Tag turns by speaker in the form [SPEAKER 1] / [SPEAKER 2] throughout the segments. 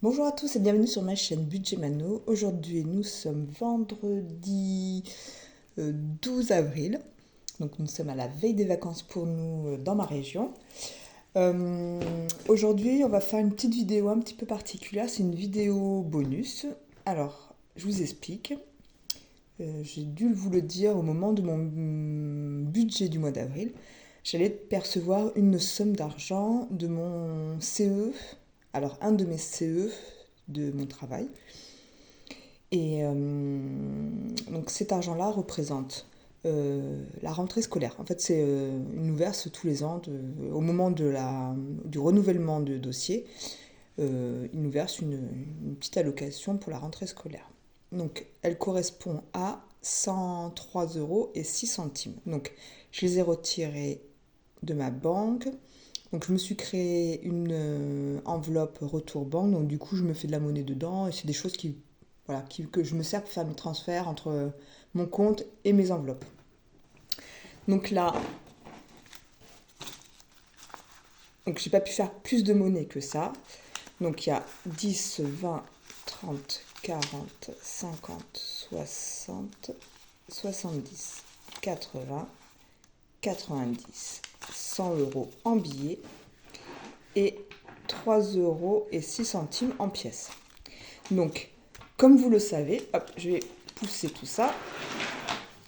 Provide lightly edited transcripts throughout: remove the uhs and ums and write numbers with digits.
[SPEAKER 1] Bonjour à tous et bienvenue sur ma chaîne Budget Mano. Aujourd'hui, nous sommes vendredi 12 avril. Donc, nous sommes à la veille des vacances pour nous dans ma région. Aujourd'hui, on va faire une petite vidéo un petit peu particulière. C'est une vidéo bonus. Alors, je vous explique. J'ai dû vous le dire au moment de mon budget du mois d'avril. J'allais percevoir une somme d'argent de mon CE. Alors, un de mes CE de mon travail. Et donc cet argent-là représente la rentrée scolaire. En fait, il nous verse tous les ans, au moment du renouvellement de dossier, il nous verse une petite allocation pour la rentrée scolaire. Donc, elle correspond à 103 euros et 6 centimes. Donc, je les ai retirés de ma banque. Donc, je me suis créé une enveloppe retour banque. Donc, du coup, je me fais de la monnaie dedans. Et c'est des choses que je me sers pour faire mes transferts entre mon compte et mes enveloppes. Donc là, j'ai pas pu faire plus de monnaie que ça. Donc il y a 10, 20, 30, 40, 50, 60, 70, 80, 90, 100 euros en billets et 3 euros et 6 centimes en pièces. Donc, comme vous le savez, hop, je vais pousser tout ça.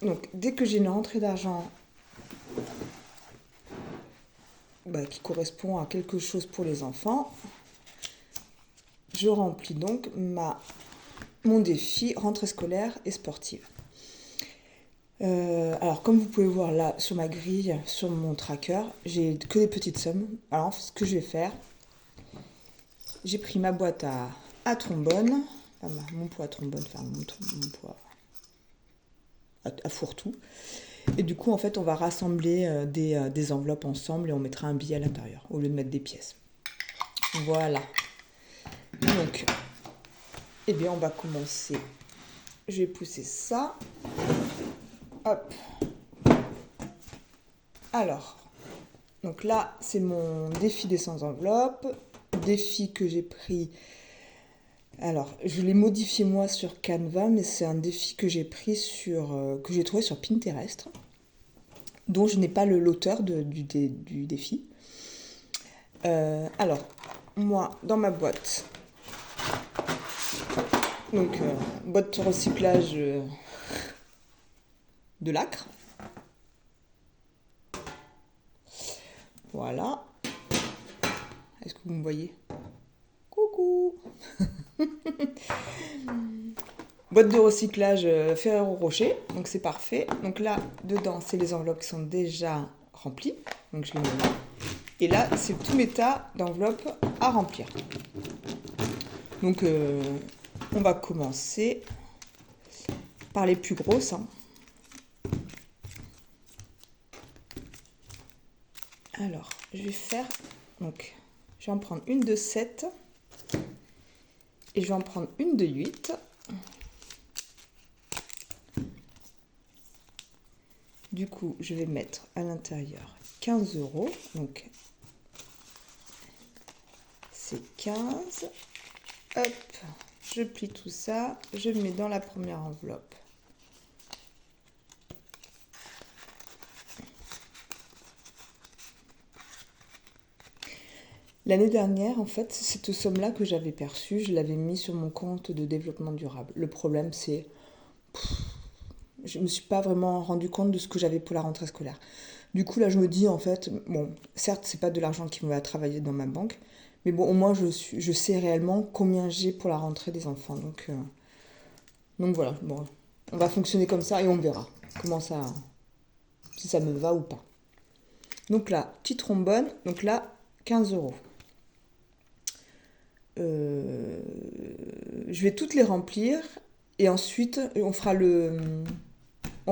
[SPEAKER 1] Donc, dès que j'ai une rentrée d'argent qui correspond à quelque chose pour les enfants, je remplis donc mon défi rentrée scolaire et sportive. Alors, comme vous pouvez voir là sur ma grille, sur mon tracker, j'ai que des petites sommes. Alors, ce que je vais faire, j'ai pris ma boîte à trombone, mon pot à trombone, enfin mon pot à fourre-tout. Et du coup, en fait, on va rassembler des enveloppes ensemble et on mettra un billet à l'intérieur au lieu de mettre des pièces. Voilà. Donc, eh bien, on va commencer. Je vais pousser ça. Hop. Alors, donc là, c'est mon défi des 100 enveloppes. Défi que j'ai pris. Alors, je l'ai modifié moi sur Canva, mais c'est un défi que j'ai pris que j'ai trouvé sur Pinterest, dont je n'ai pas l'auteur du défi. Alors, moi, dans ma boîte, donc boîte de recyclage de l'acre. Voilà. Est-ce que vous me voyez? Coucou. Boîte de recyclage Ferrero Rocher, donc c'est parfait. Donc là, dedans, c'est les enveloppes qui sont déjà remplies. Donc je les mets là. Et là, c'est tout mes tas d'enveloppes à remplir. Donc on va commencer par les plus grosses. Alors, je vais faire... Donc, je vais en prendre une de 7. Et je vais en prendre une de 8. Du coup, je vais mettre à l'intérieur 15 euros. Donc, c'est 15. Hop, je plie tout ça. Je le mets dans la première enveloppe. L'année dernière, en fait, cette somme-là que j'avais perçue, je l'avais mis sur mon compte de développement durable. Le problème, c'est... Je ne me suis pas vraiment rendu compte de ce que j'avais pour la rentrée scolaire. Du coup, là, je me dis, en fait, bon, certes, c'est pas de l'argent qui va travailler dans ma banque, mais bon, au moins, je sais réellement combien j'ai pour la rentrée des enfants. Donc voilà, bon, on va fonctionner comme ça et on verra si ça me va ou pas. Donc là, petit trombone, donc là, 15 euros. Je vais toutes les remplir et ensuite, on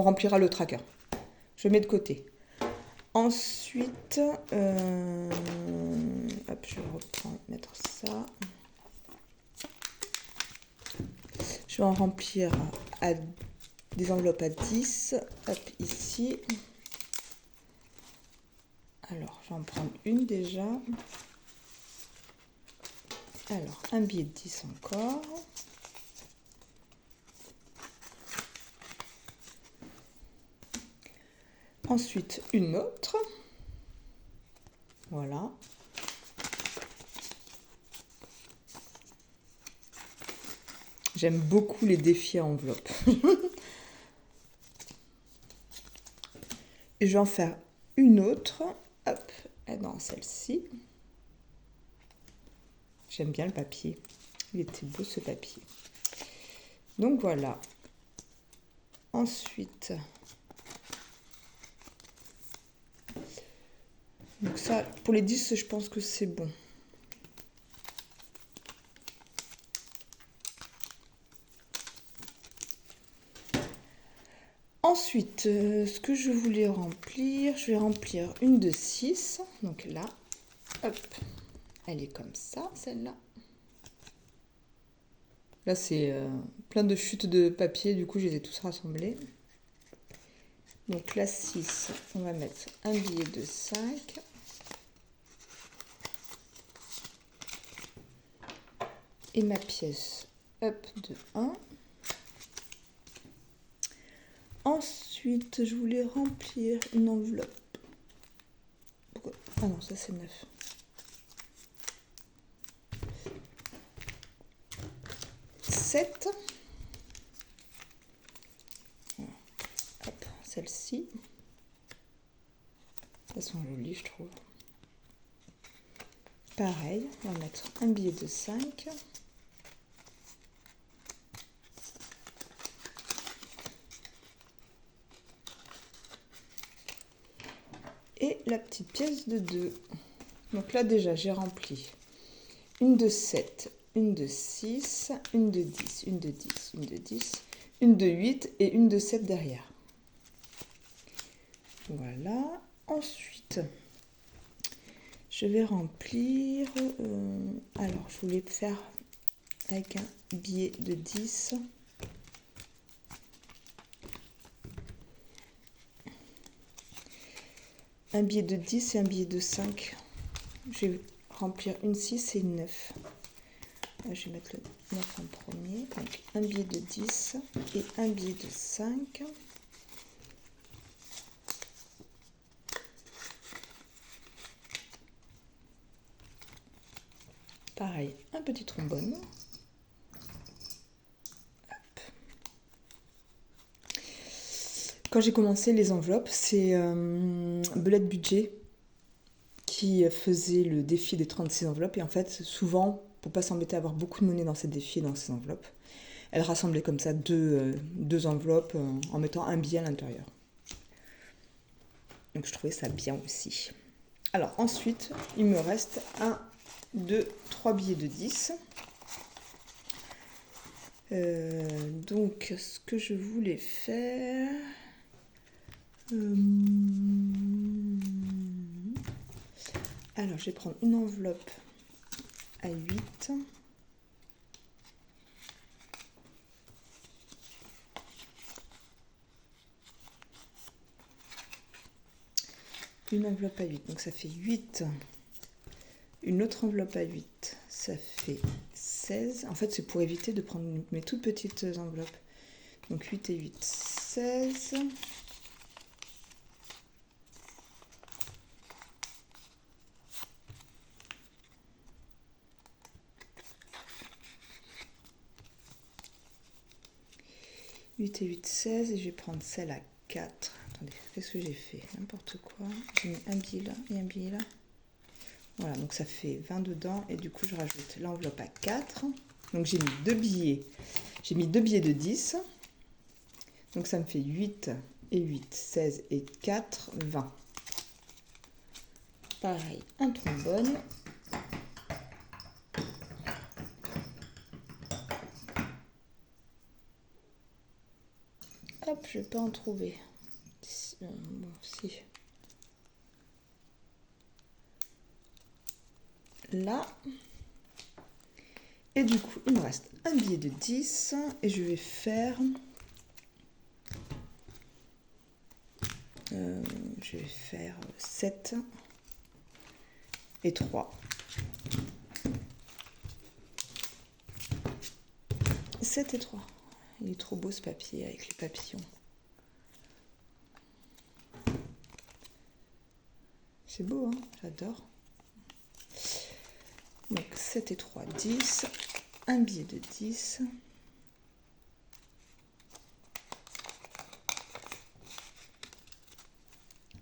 [SPEAKER 1] remplira le tracker. Je mets de côté. Ensuite, hop, je vais mettre ça. Je vais en remplir des enveloppes à 10. Hop, ici. Alors, je vais en prendre une déjà. Alors, un billet de 10 encore. Ensuite, une autre. Voilà. J'aime beaucoup les défis à enveloppe. Et je vais en faire une autre. Hop, dans celle-ci. J'aime bien le papier. Il était beau ce papier. Donc voilà. Ensuite, donc ça, pour les 10, je pense que c'est bon. Ensuite, ce que je voulais remplir, je vais remplir une de 6. Donc là, hop, elle est comme ça, celle-là. Là, c'est plein de chutes de papier, du coup, je les ai tous rassemblés. Donc la 6, on va mettre un billet de 5. Et ma pièce, hop, de 1. Ensuite, je voulais remplir une enveloppe. Pourquoi? Ah non, ça c'est 9. Sept. Hop, celle-ci. Elles sont jolies, je trouve. Pareil, on va mettre un billet de 5. Et la petite pièce de 2. Donc là déjà j'ai rempli une de 7, une de 6, une de 10, une de 10, une de 10, une de 8 et une de 7 derrière. Voilà. Ensuite, je vais remplir... alors, je voulais faire avec un billet de 10. Un billet de 10 et un billet de 5. Je vais remplir une 6 et une 9. Là, je vais mettre le 9 en premier. Donc, un billet de 10 et un billet de 5. Pareil, un petit trombone. Hop. Quand j'ai commencé les enveloppes, c'est Belette Budget qui faisait le défi des 36 enveloppes. Et en fait, souvent, pour pas s'embêter à avoir beaucoup de monnaie dans ces défis et dans ces enveloppes, elle rassemblait comme ça deux enveloppes en mettant un billet à l'intérieur. Donc je trouvais ça bien aussi. Alors ensuite, il me reste 1, 2, 3 billets de 10. Donc ce que je voulais faire... Alors je vais prendre une enveloppe à 8. Une enveloppe à 8, donc ça fait 8. Une autre enveloppe à 8, ça fait 16. En fait, c'est pour éviter de prendre mes toutes petites enveloppes. Donc 8 et 8, 16. « 8 et 8, 16. Et je vais prendre celle à 4. Attendez, qu'est-ce que j'ai fait? N'importe quoi. J'ai mis un billet là et un billet là. Voilà, donc ça fait 20 dedans. Et du coup, je rajoute l'enveloppe à 4. Donc j'ai mis 2 billets. J'ai mis 2 billets de 10. Donc ça me fait 8 et 8, 16 et 4, 20. Pareil, un trombone. Hop, je ne vais pas en trouver. Bon, si. Là. Et du coup, il me reste un billet de 10 et je vais faire... je vais faire 7 et 3. 7 et 3. Il est trop beau ce papier avec les papillons. C'est beau, hein, j'adore. Donc 7 et 3, 10. Un billet de 10.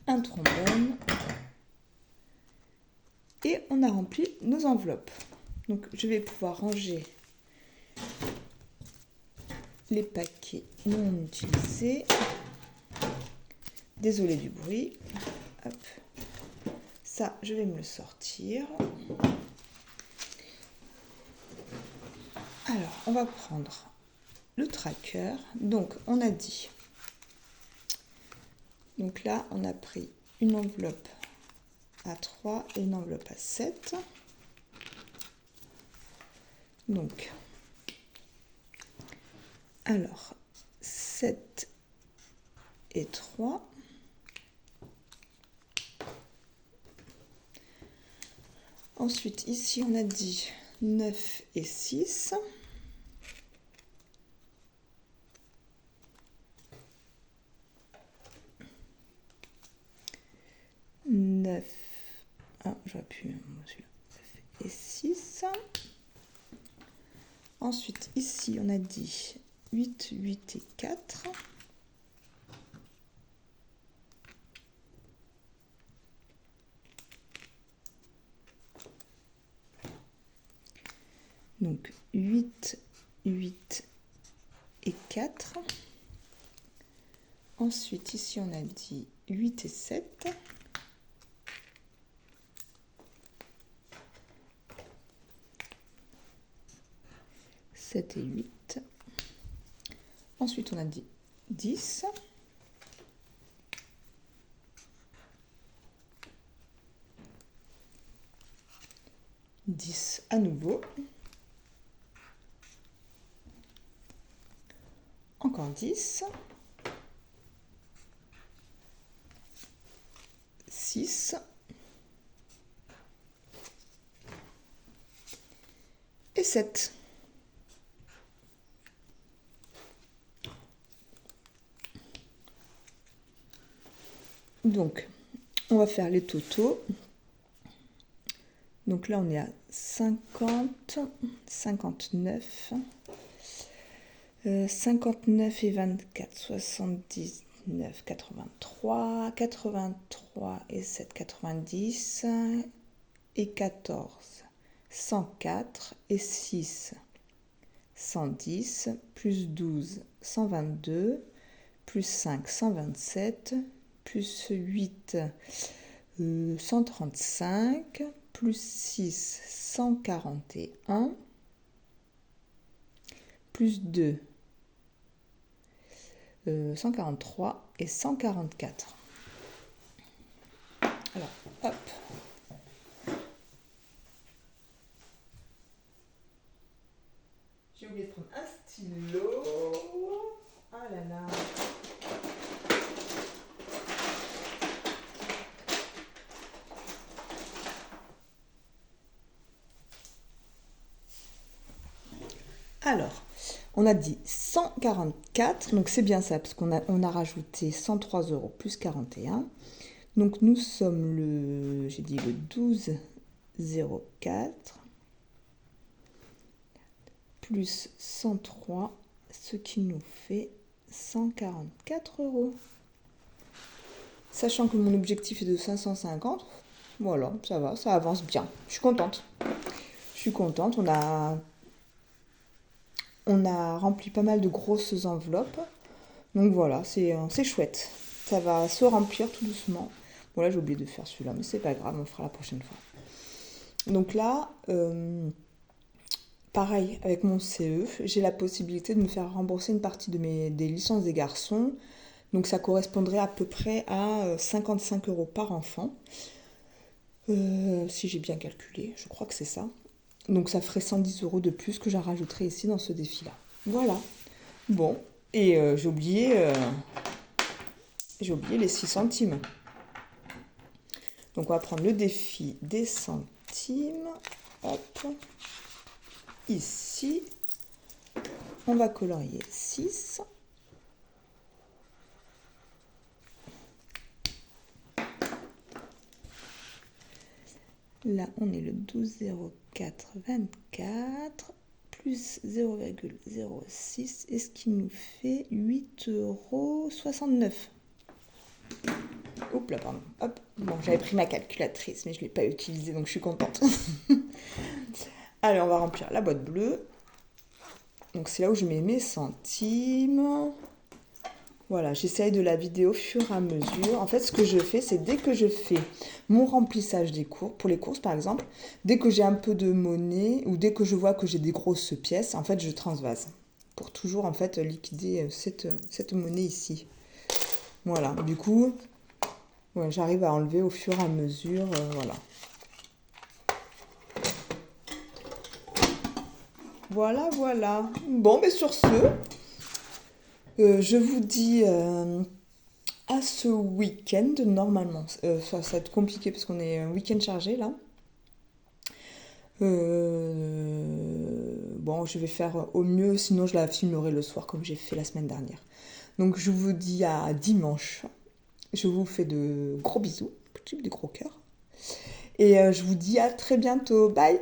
[SPEAKER 1] Un trombone. Et on a rempli nos enveloppes. Donc je vais pouvoir ranger les paquets non utilisés. Désolée du bruit. Hop. Ça, je vais me le sortir. Alors, on va prendre le tracker. Donc, on a dit. Donc là, on a pris une enveloppe à 3 et une enveloppe à 7. Donc, alors, 7 et 3. Ensuite, ici, on a dit 9 et 6. J'aurais pu celui-là. 9 et 6. Ensuite, ici, on a dit 8, 8 et 4. Donc 8, 8 et 4. Ensuite, ici, on a dit 8 et 7. Et 8. Ensuite, on a dit 10. À nouveau. Encore 10. 6. Et 7. Donc, on va faire les totaux. Donc là, on est à 50, 59, 59 et 24, 79, 83, 83 et 7, 90 et 14, 104 et 6, 110, plus 12, 122, plus 5, 127, plus 8, 135, plus 6, 141, plus 2, 143 et 144. Alors, hop. J'ai oublié de prendre un stylo. Ah là là. Alors, on a dit 144, donc c'est bien ça, parce qu'on a rajouté 103 € plus 41. Donc nous sommes j'ai dit le 12,04 plus 103, ce qui nous fait 144 €. Sachant que mon objectif est de 550, voilà, ça va, ça avance bien. Je suis contente. On a rempli pas mal de grosses enveloppes. Donc voilà, c'est chouette. Ça va se remplir tout doucement. Bon là j'ai oublié de faire celui-là, mais c'est pas grave, on fera la prochaine fois. Donc là, pareil, avec mon CE, j'ai la possibilité de me faire rembourser une partie des licences des garçons. Donc ça correspondrait à peu près à 55 € par enfant. Si j'ai bien calculé, je crois que c'est ça. Donc ça ferait 110 € de plus que j'en rajouterai ici dans ce défi-là. Voilà. Bon, et j'ai oublié les 6 centimes. Donc on va prendre le défi des centimes. Hop. Ici. On va colorier 6. Là, on est le 12,0424 plus 0,06, et ce qui nous fait 8,69 €. Oups là, pardon. Hop. Bon, j'avais pris ma calculatrice, mais je ne l'ai pas utilisée, donc je suis contente. Allez, on va remplir la boîte bleue. Donc c'est là où je mets mes centimes. Voilà, j'essaye de la vider au fur et à mesure. En fait, ce que je fais, c'est dès que je fais mon remplissage des courses, pour les courses par exemple, dès que j'ai un peu de monnaie ou dès que je vois que j'ai des grosses pièces, en fait, je transvase pour toujours en fait liquider cette monnaie ici. Voilà, du coup, ouais, j'arrive à enlever au fur et à mesure, voilà. Voilà, voilà. Bon, mais sur ce, je vous dis à ce week-end, normalement. Ça va être compliqué parce qu'on est un week-end chargé là. Bon, je vais faire au mieux, sinon je la filmerai le soir comme j'ai fait la semaine dernière. Donc je vous dis à dimanche. Je vous fais de gros bisous, des gros cœurs. Et je vous dis à très bientôt. Bye!